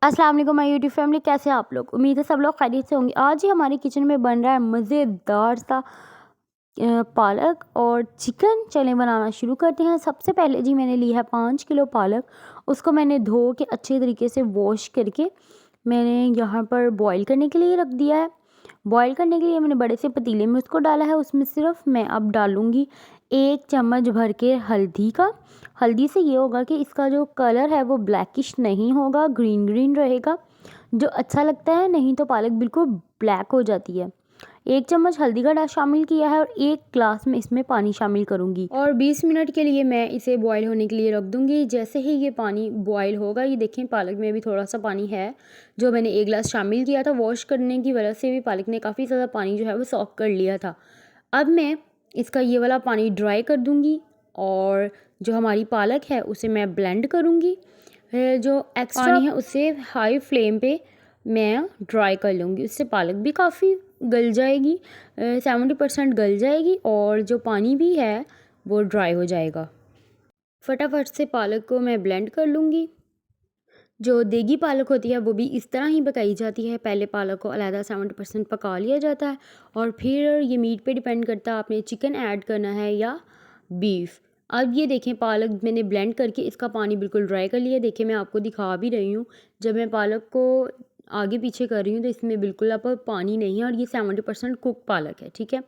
अस्सलाम वालेकुम my YouTube family, कैसे हैं आप लोग। उम्मीद है सब लोग खैरियत से होंगे। आज ही हमारी किचन में बन रहा है मज़ेदार सा पालक और चिकन। चलें बनाना शुरू करते हैं। सबसे पहले जी मैंने ली है 5 किलो पालक। उसको मैंने धो के अच्छे तरीके से वॉश करके मैंने यहाँ पर बॉईल करने के लिए रख दिया है। बॉईल करने के लिए मैंने बड़े से पतीले में उसको डाला है। उसमें सिर्फ मैं अब डालूँगी 1 चम्मच भर के हल्दी का। हल्दी से ये होगा कि इसका जो कलर है वो ब्लैकिश नहीं होगा, ग्रीन ग्रीन रहेगा, जो अच्छा लगता है। नहीं तो पालक बिल्कुल ब्लैक हो जाती है। 1 चम्मच हल्दी का शामिल किया है और 1 ग्लास में इसमें पानी शामिल करूँगी और 20 मिनट के लिए मैं इसे बॉईल होने के लिए रख दूँगी। जैसे ही ये पानी बॉईल होगा, ये देखें पालक में भी थोड़ा सा पानी है जो मैंने 1 गिलास शामिल किया था। वॉश करने की वजह से भी पालक ने काफ़ी ज़्यादा पानी जो है वो सॉक कर लिया था। अब मैं इसका ये वाला पानी ड्राई कर दूँगी और जो हमारी पालक है उसे मैं ब्लेंड करूँगी। जो एक्स्ट्रा पानी है उसे हाई फ्लेम पे मैं ड्राई कर लूँगी। उससे पालक भी काफ़ी गल जाएगी, 70% गल जाएगी और जो पानी भी है वो ड्राई हो जाएगा। फटाफट से पालक को मैं ब्लेंड कर लूँगी। जो देगी पालक होती है वो भी इस तरह ही पकाई जाती है। पहले पालक को अलहदा 70% पका लिया जाता है और फिर ये मीट पे डिपेंड करता है आपने चिकन ऐड करना है या बीफ। अब ये देखें पालक मैंने ब्लेंड करके इसका पानी बिल्कुल ड्राई कर लिया। देखिए मैं आपको दिखा भी रही हूँ, जब मैं पालक को आगे पीछे कर रही हूँ तो इसमें बिल्कुल अब पानी नहीं है और ये 70% कुक पालक है। ठीक है,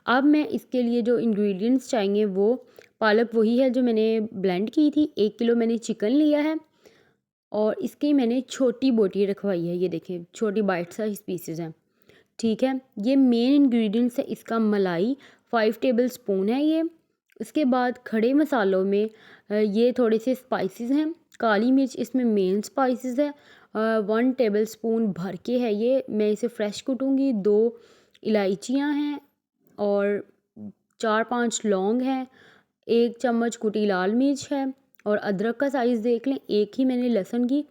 अब मैं इसके लिए जो इंग्रेडिएंट्स चाहिए वो पालक वही है जो मैंने ब्लेंड की थी। 1 किलो मैंने चिकन लिया है और इसकी मैंने छोटी बोटी रखवाई है। ये देखें छोटी बाइट साइज पीसेज हैं। ठीक है, ये मेन इंग्रेडिएंट्स है इसका। मलाई 5 टेबल स्पून है ये। उसके बाद खड़े मसालों में ये थोड़े से स्पाइसेस हैं। काली मिर्च इसमें मेन स्पाइसेस है। 1 टेबल स्पून भर के है ये, मैं इसे फ्रेश कूटूँगी। 2 इलायचियाँ हैं और 4-5 लौंग हैं। 1 चम्मच कुटी लाल मिर्च है और अदरक का साइज़ देख लें। 1 ही मैंने लहसुन की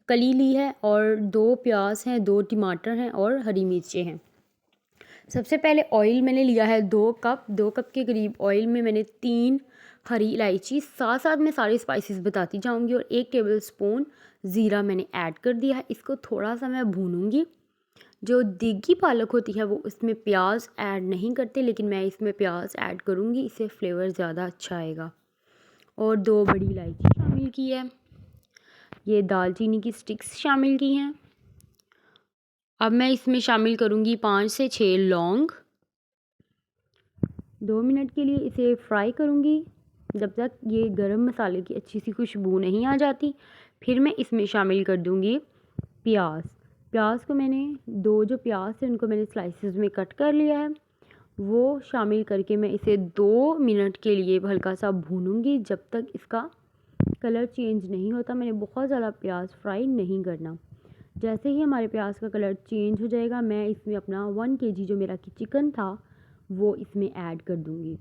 कली ली है और 2 प्याज हैं, 2 टमाटर हैं और हरी मिर्चें हैं। सबसे पहले ऑयल मैंने लिया है 2 कप। 2 कप के करीब ऑयल में मैंने 3 हरी इलायची, साथ साथ मैं सारे स्पाइसेस बताती जाऊंगी, और 1 टेबल स्पून ज़ीरा मैंने ऐड कर दिया है। इसको थोड़ा सा मैं भूनूंगी। जो देगी पालक होती है वो इसमें प्याज ऐड नहीं करते, लेकिन मैं इसमें प्याज ऐड करूँगी, इससे फ्लेवर ज़्यादा अच्छा आएगा। और 2 बड़ी इलायची शामिल की है। ये दालचीनी की स्टिक्स शामिल की हैं। अब मैं इसमें शामिल करूँगी 5 से 6 लौंग। 2 मिनट के लिए इसे फ्राई करूँगी जब तक ये गरम मसाले की अच्छी सी खुशबू नहीं आ जाती। फिर मैं इसमें शामिल कर दूँगी प्याज। प्याज को मैंने 2 जो प्याज थे उनको मैंने स्लाइसेस में कट कर लिया है, वो शामिल करके मैं इसे 2 मिनट के लिए हल्का सा भूनूंगी जब तक इसका कलर चेंज नहीं होता। मैंने बहुत ज़्यादा प्याज फ्राई नहीं करना। जैसे ही हमारे प्याज का कलर चेंज हो जाएगा, मैं इसमें अपना 1 केजी जो मेरा चिकन था वो इसमें ऐड कर दूंगी।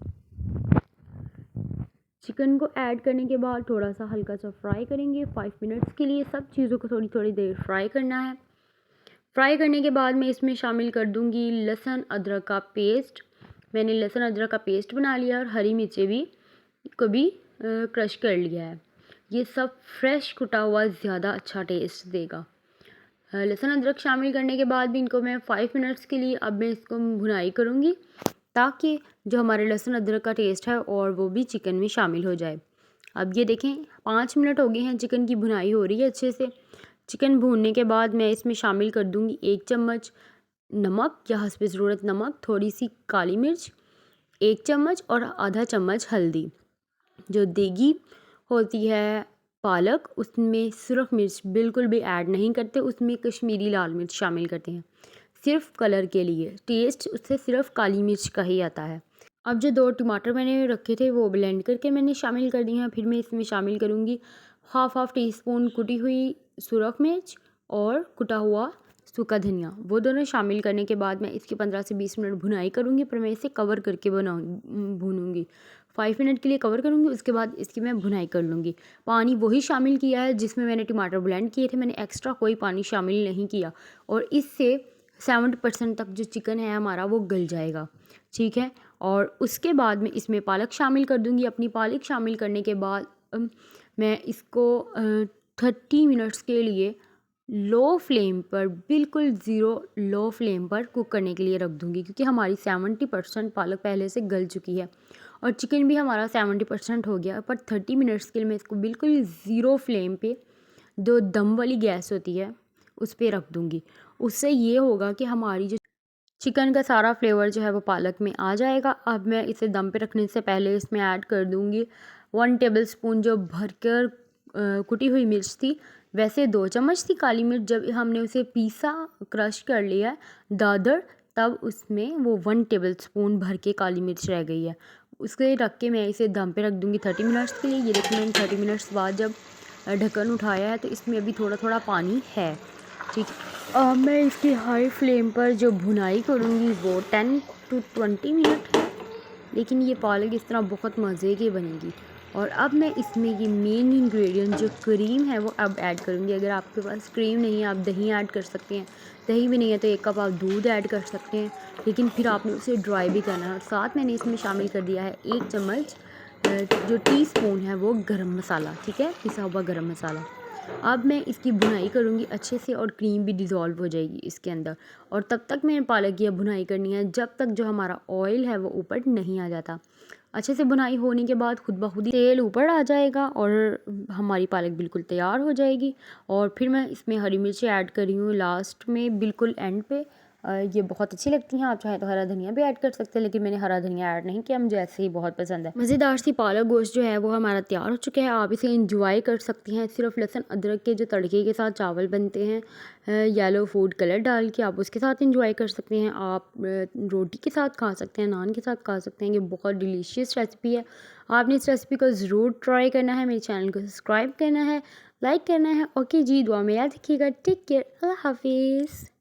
चिकन को ऐड करने के बाद थोड़ा सा हल्का सा फ्राई करेंगे 5 मिनट्स के लिए। सब चीज़ों को थोड़ी थोड़ी देर फ्राई करना है। फ्राई करने के बाद मैं इसमें शामिल कर दूंगी लहसुन अदरक का पेस्ट। मैंने लहसुन अदरक का पेस्ट बना लिया और हरी मिर्चें भी को भी क्रश कर लिया है। ये सब फ्रेश कुटा हुआ ज़्यादा अच्छा टेस्ट देगा। लहसुन अदरक शामिल करने के बाद भी इनको मैं 5 मिनट्स के लिए अब मैं इसको भुनाई करूँगी, ताकि जो हमारे लहसुन अदरक का टेस्ट है और वो भी चिकन में शामिल हो जाए। अब ये देखें 5 मिनट हो गए हैं, चिकन की भुनाई हो रही है अच्छे से। चिकन भूनने के बाद मैं इसमें शामिल कर दूँगी 1 चम्मच नमक या हस्बे ज़रूरत नमक, थोड़ी सी काली मिर्च 1 चम्मच और आधा चम्मच हल्दी। जो देगी होती है पालक उसमें सुरख मिर्च बिल्कुल भी ऐड नहीं करते, उसमें कश्मीरी लाल मिर्च शामिल करते हैं सिर्फ कलर के लिए। टेस्ट उससे सिर्फ काली मिर्च का ही आता है। अब जो 2 टमाटर मैंने रखे थे वो ब्लेंड करके मैंने शामिल कर दिए हैं। फिर मैं इसमें शामिल करूँगी हाफ टी स्पून कुटी हुई सुरख मिर्च और कुटा हुआ सूखा धनिया। वो दोनों शामिल करने के बाद मैं इसकी 15 से 20 मिनट भुनाई करूँगी, पर मैं इसे कवर करके भूनूँगी। 5 मिनट के लिए कवर करूँगी, उसके बाद इसकी मैं भुनाई कर लूँगी। पानी वही शामिल किया है जिसमें मैंने टमाटर ब्लेंड किए थे, मैंने एक्स्ट्रा कोई पानी शामिल नहीं किया, और इससे 70% तक जो चिकन है हमारा वो गल जाएगा। ठीक है, और उसके बाद मैं इसमें पालक शामिल कर दूँगी। अपनी पालक शामिल करने के बाद मैं इसको 30 मिनट्स के लिए लो फ्लेम पर, बिल्कुल ज़ीरो लो फ्लेम पर कुक करने के लिए रख दूँगी, क्योंकि हमारी 70% पालक पहले से गल चुकी है और चिकन भी हमारा 70% हो गया। पर 30 मिनट्स के लिए मैं इसको बिल्कुल ज़ीरो फ्लेम पे, जो दम वाली गैस होती है उस पे रख दूँगी। उससे ये होगा कि हमारी जो चिकन का सारा फ्लेवर जो है वो पालक में आ जाएगा। अब मैं इसे दम पे रखने से पहले इसमें ऐड कर दूँगी 1 टेबलस्पून जो भरकर कुटी हुई मिर्च थी। वैसे 2 चम्मच थी काली मिर्च, जब हमने उसे पीसा, क्रश कर लिया है दादर, तब उसमें वो 1 टेबलस्पून भर के काली मिर्च रह गई है। उसे रख के मैं इसे दम पे रख दूँगी 30 मिनट्स के लिए। ये देखिए मैंने 30 मिनट्स बाद जब ढक्कन उठाया है तो इसमें अभी थोड़ा थोड़ा पानी है। ठीक है, अब मैं इसकी हाई फ्लेम पर जो भुनाई करूँगी वो 10 to 20 मिनट है, लेकिन ये पालक इस तरह बहुत मज़े की बनेगी। और अब मैं इसमें ये मेन इंग्रेडिएंट जो क्रीम है वो अब ऐड करूँगी। अगर आपके पास क्रीम नहीं है आप दही ऐड कर सकते हैं, दही भी नहीं है तो 1 कप आप दूध ऐड कर सकते हैं, लेकिन फिर आपने उसे ड्राई भी करना है। और साथ मैंने इसमें शामिल कर दिया है 1 चम्मच जो टीस्पून है वो गरम मसाला, ठीक है, पिसा हुआ गरम मसाला। अब मैं इसकी भुनाई करूँगी अच्छे से और क्रीम भी डिज़ोल्व हो जाएगी इसके अंदर। और तब तक मैंने पालक की भुनाई करनी है जब तक जो हमारा ऑयल है वो ऊपर नहीं आ जाता। अच्छे से भुनाई होने के बाद खुद ब खुद ही तेल ऊपर आ जाएगा और हमारी पालक बिल्कुल तैयार हो जाएगी। और फिर मैं इसमें हरी मिर्ची ऐड कर रही हूँ लास्ट में, बिल्कुल एंड पे। ये बहुत अच्छी लगती हैं। आप चाहें तो हरा धनिया भी ऐड कर सकते हैं, लेकिन मैंने हरा धनिया ऐड नहीं किया, मुझे ऐसे ही बहुत पसंद है। मज़ेदार सी पालक गोश्त जो है वो हमारा तैयार हो चुका है। आप इसे इंजॉय कर सकती हैं। सिर्फ लहसुन अदरक के जो तड़के के साथ चावल बनते हैं येलो फूड कलर डाल के, आप उसके साथ इंजॉय कर सकते हैं। आप रोटी के साथ खा सकते हैं, नान के साथ खा सकते हैं। ये बहुत डिलीशियस रेसिपी है। आपने इस रेसिपी को ज़रूर ट्राई करना है। मेरे चैनल को सब्सक्राइब करना है, लाइक करना है। ओके जी, दुआ में याद रखिएगा। टेक केयर, अल्लाह हाफिज़।